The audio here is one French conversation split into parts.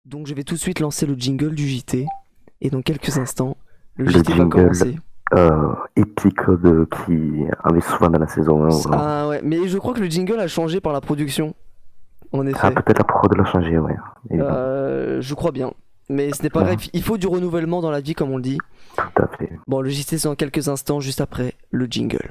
Donc je vais tout de suite lancer le jingle du JT. Et dans quelques instants, le Le JT va jingle commencer. épique qui avait souvent dans la saison 1. Voilà. Ah ouais, mais je crois que le jingle a changé par la production. En Ah, effet. peut-être la prod l'a changé, ouais. Évidemment. Je crois bien. Mais ce n'est pas Ouais. grave, il faut du renouvellement dans la vie comme on le dit. Tout à fait. Bon, le JT c'est dans quelques instants, juste après le jingle.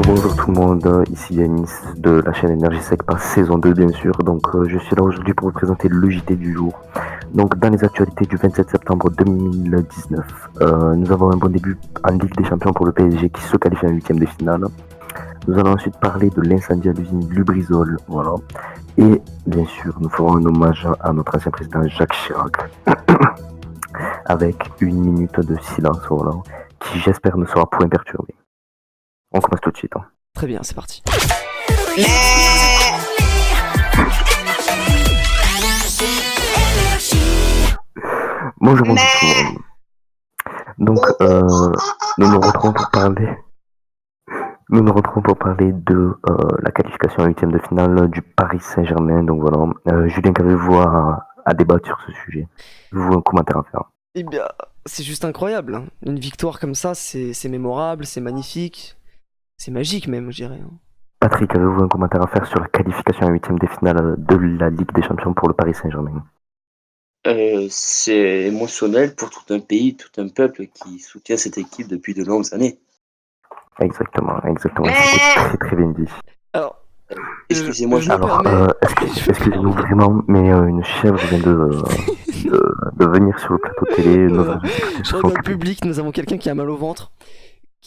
Bonjour tout le monde, ici Yanis de la chaîne Énergie Sec par saison 2 bien sûr. Donc je suis là aujourd'hui pour vous présenter le JT du jour. Donc dans les actualités du 27 septembre 2019, nous avons un bon début en Ligue des Champions pour le PSG qui se qualifie en huitième de finale. Nous allons ensuite parler de l'incendie à l'usine Lubrizol, voilà. Et bien sûr, nous ferons un hommage à notre ancien président Jacques Chirac avec une minute de silence, voilà, qui j'espère ne sera point perturbée. On commence tout de suite. Hein. Très bien, c'est parti. Bonjour tout le monde. Donc, nous nous retrouvons pour parler de la qualification en huitième de finale du Paris Saint-Germain. Donc voilà, Julien, qu'avez-vous à débattre sur ce sujet? Vous un commentaire à faire? Eh bien, c'est juste incroyable. Hein. Une victoire comme ça, c'est mémorable, c'est magnifique. C'est magique même, je dirais. Patrick, avez-vous un commentaire à faire sur la qualification en huitième de finale de la Ligue des Champions pour le Paris Saint-Germain? C'est émotionnel pour tout un pays, tout un peuple qui soutient cette équipe depuis de longues années. Exactement. C'était très bien dit. Alors, Excusez-moi, je me Alors, permets- excusez-nous vraiment, mais une chèvre vient de venir sur le plateau télé. Je regarde le public, nous avons quelqu'un qui a mal au ventre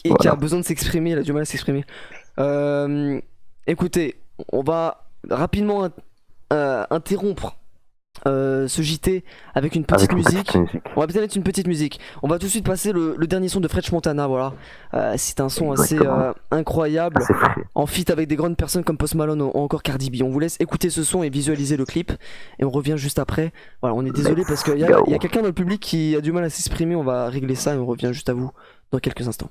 et qui a besoin de s'exprimer, il a du mal à s'exprimer. Écoutez, on va rapidement interrompre ce JT avec une petite musique. On va peut-être mettre une petite musique. On va tout de suite passer le dernier son de French Montana, voilà. C'est un son assez incroyable, C'est frais. en feat avec des grandes personnes comme Post Malone ou encore Cardi B. On vous laisse écouter ce son et visualiser le clip et on revient juste après. Voilà, on est désolé parce qu'il y a quelqu'un dans le public qui a du mal à s'exprimer. On va régler ça et on revient juste à vous dans quelques instants.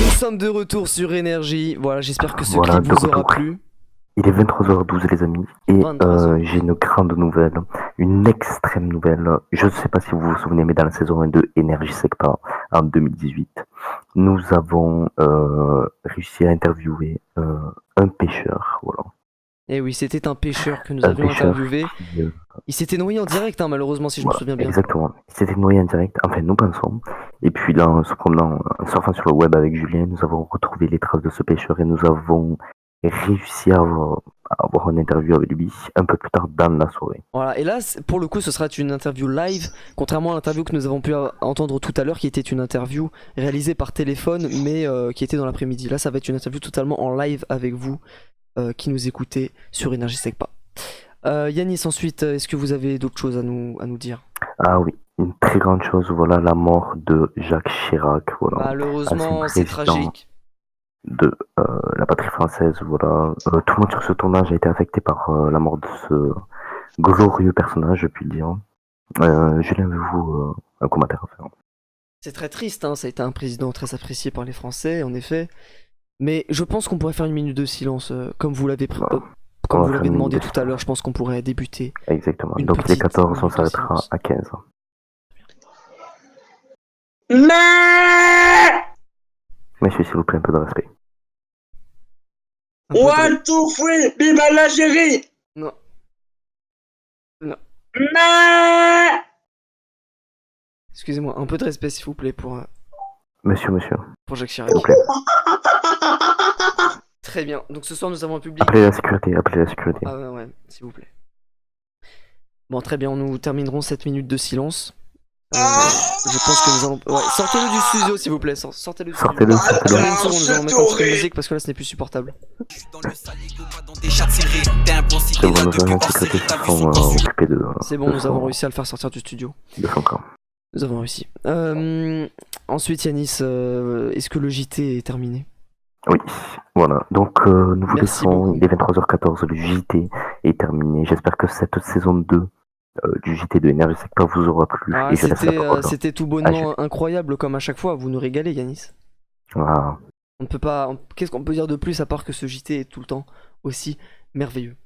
Nous sommes de retour sur Énergie. Voilà, j'espère que ce clip vous aura plu. Il est 23h12 les amis et 23h12. j'ai une grande nouvelle, une extrême nouvelle. Je ne sais pas si vous vous souvenez, mais dans la saison 1 de Énergie Secpa en 2018, nous avons réussi à interviewer un pêcheur. Voilà. Et oui, c'était un pêcheur que nous avions interviewé. Il s'était noyé en direct, hein, malheureusement, si je me souviens bien. Exactement. Il s'était noyé en direct, enfin nous pensons. Et puis là, en se promenant, en surfant sur le web avec Julien, nous avons retrouvé les traces de ce pêcheur et nous avons réussi à avoir une interview avec lui un peu plus tard dans la soirée. Voilà, et là, pour le coup, ce sera une interview live, contrairement à l'interview que nous avons pu entendre tout à l'heure, qui était une interview réalisée par téléphone, mais qui était dans l'après-midi. Là, ça va être une interview totalement en live avec vous, qui nous écoutez sur Énergie Secpa. Yanis, ensuite, est-ce que vous avez d'autres choses à nous dire? Ah oui, une très grande chose, voilà, la mort de Jacques Chirac. Voilà, malheureusement, c'est tragique. De la patrie française, voilà. Tout le monde sur ce tournage a été affecté par la mort de ce glorieux personnage, je puis le dire. Julien, avez-vous un commentaire à faire? C'est très triste, hein, ça a été un président très apprécié par les Français, en effet. Mais je pense qu'on pourrait faire une minute de silence, comme vous l'avez demandé tout à l'heure. Je pense qu'on pourrait débuter. Exactement. Donc les 14, on s'arrêtera à 15. Messieurs, s'il vous plaît, un peu de respect. One, two, three, vive l'Algérie! Non. Excusez-moi, un peu de respect s'il vous plaît pour Monsieur. Jacques Chirac. S'il vous plaît. Très bien, donc ce soir nous avons un public. Appelez la sécurité. Ah ouais, s'il vous plaît. Bon, très bien, nous terminerons cette minute de silence. Je pense que nous allons... Ouais, sortez-le du studio s'il vous plaît, sortez-le du studio. Sortez-le. Sortez-le une seconde, nous allons mettre un truc de musique parce que là ce n'est plus supportable. C'est bon, nos agents de sécurité se sont occupés de... C'est bon, nous avons réussi à le faire sortir du studio. De son camp. Nous avons réussi. Ensuite, Yanis, est-ce que le JT est terminé? Oui, voilà. Donc, nous vous Merci laissons. beaucoup. Il est 23h14, le JT est terminé. J'espère que cette saison 2 du JT de Énergie Secteur vous aura plu. Ah, Et je laisse la parole c'était tout à bonnement incroyable comme à chaque fois. Vous nous régalez, Yanis. Voilà. On ne peut pas. Qu'est-ce qu'on peut dire de plus à part que ce JT est tout le temps aussi merveilleux?